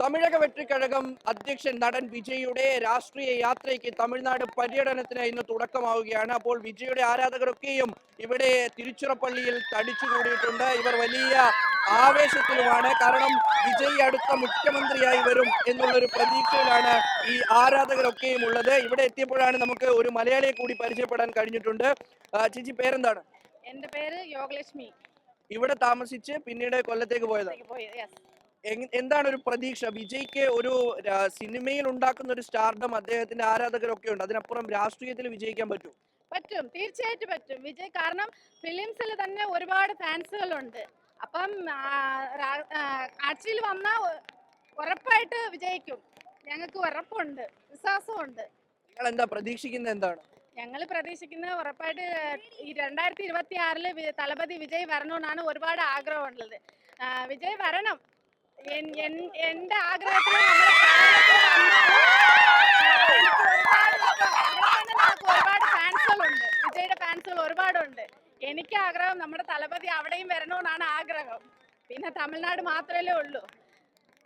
തമിഴക വെട്രിക്കഴകം അധ്യക്ഷൻ നടൻ വിജയുടെ രാഷ്ട്രീയ യാത്രയ്ക്ക് തമിഴ്നാട് പര്യടനത്തിന് ഇന്ന് തുടക്കമാവുകയാണ്. അപ്പോൾ വിജയുടെ ആരാധകരൊക്കെയും ഇവിടെ തിരുച്ചിറപ്പള്ളിയിൽ തടിച്ചുകൂടിയിട്ടുണ്ട്. ഇവർ വലിയ ആവേശത്തിലുമാണ്. കാരണം വിജയ് അടുത്ത മുഖ്യമന്ത്രിയായി വരും എന്നുള്ളൊരു പ്രതീക്ഷയിലാണ് ഈ ആരാധകരൊക്കെയും ഉള്ളത്. ഇവിടെ എത്തിയപ്പോഴാണ് നമുക്ക് ഒരു മലയാളിയെ കൂടി പരിചയപ്പെടാൻ കഴിഞ്ഞിട്ടുണ്ട്. ചേച്ചി പേരെന്താണ്? എന്റെ പേര് യോഗലക്ഷ്മി. ഇവിടെ താമസിച്ച് പിന്നീട് കൊല്ലത്തേക്ക് പോയതാണ്. എന്താണ് ഒരു പ്രതീക്ഷ? വിജയ്ക്ക് ഒരു സിനിമയിൽ ഉണ്ടാക്കുന്ന ഒരു സ്റ്റാർഡം അദ്ദേഹത്തിന്റെ ആരാധകരൊക്കെ ഉണ്ട്. അതിനപ്പുറം രാഷ്ട്രീയത്തിൽ വിജയിക്കാൻ പറ്റും? പറ്റും, തീർച്ചയായിട്ടും പറ്റും. വിജയ് കാരണം ഫിലിംസിൽ തന്നെ ഒരുപാട് ഫാൻസുകളുണ്ട്. അപ്പം ആക്ച്വലി വന്നാൽ ഉറപ്പായിട്ട് വിജയിക്കും. ഞങ്ങൾക്ക് ഉറപ്പുണ്ട്, വിശ്വാസമുണ്ട്. നിങ്ങൾ എന്താ പ്രതീക്ഷിക്കുന്നത്? എന്താണ് ഞങ്ങൾ പ്രതീക്ഷിക്കുന്നത്? ഉറപ്പായിട്ട് ഈ 2026 തലപതി വിജയ് വരണമെന്നാണ് ഒരുപാട് ആഗ്രഹമുള്ളത്. വിജയ് വരണം. എന്റെ ആഗ്രഹത്തിൽ ഒരുപാട് ഫാൻസുകളുണ്ട്, വിജയുടെ ഫാൻസുകൾ ഒരുപാടുണ്ട്. എനിക്ക് ആഗ്രഹം നമ്മുടെ തലപതി അവിടെയും വരണമെന്നാണ് ആഗ്രഹം. പിന്നെ തമിഴ്നാട് മാത്രമല്ലേ ഉള്ളൂ.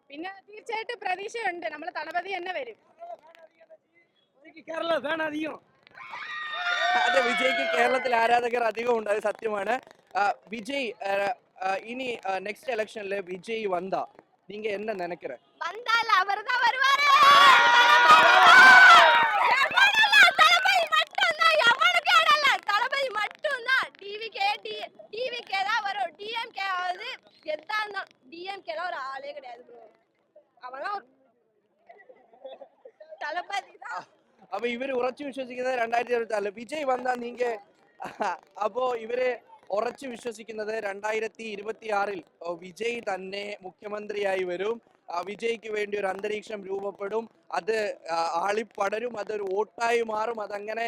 പിന്നെ തീർച്ചയായിട്ടും പ്രതീക്ഷയുണ്ട്, നമ്മുടെ തലപതി തന്നെ വരും. അതെ, വിജയ്ക്ക് കേരളത്തിൽ ആരാധകർ അധികം ഉണ്ട്, അത് സത്യമാണ്. വിജയ് இனி நெக்ஸ்ட் எலெக்ஷன்ல விஜய் வந்தா நீங்க என்ன நினைக்கிற? வந்தால அவர்தான் வருவாரு. தளபதி மட்டும்தான். டிவிகே தான் வரும். டிஎம்கே ஆகுது எதா இருந்தாலும். டிஎம்கே ஒரு ஆளே கிடையாது ப்ரோ. அவெல்லாம் தளபதி தான். அப்ப இவரு உറച്ചു വിശ്വസിക്കുന്നത് 2024 വിജയ് വന്നാ നീങ്ക അപ്പോ ഇവര് ഉറച്ചു വിശ്വസിക്കുന്നത് 2026 വിജയ് തന്നെ മുഖ്യമന്ത്രിയായി വരും. വിജയ്ക്ക് വേണ്ടി ഒരു അന്തരീക്ഷം രൂപപ്പെടും, അത് ആളിപ്പടരും, അതൊരു വോട്ടായി മാറും, അതങ്ങനെ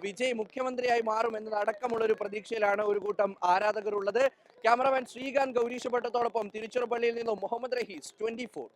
വിജയ് മുഖ്യമന്ത്രിയായി മാറും എന്നതടക്കമുള്ള ഒരു പ്രതീക്ഷയിലാണ് ഒരു കൂട്ടം ആരാധകരുള്ളത്. ക്യാമറമാൻ ശ്രീകാന്ത് ഗൗരീശഭട്ടത്തോടൊപ്പം തിരുച്ചിറപ്പള്ളിയിൽ നിന്നും മുഹമ്മദ് റഹീസ്, 24.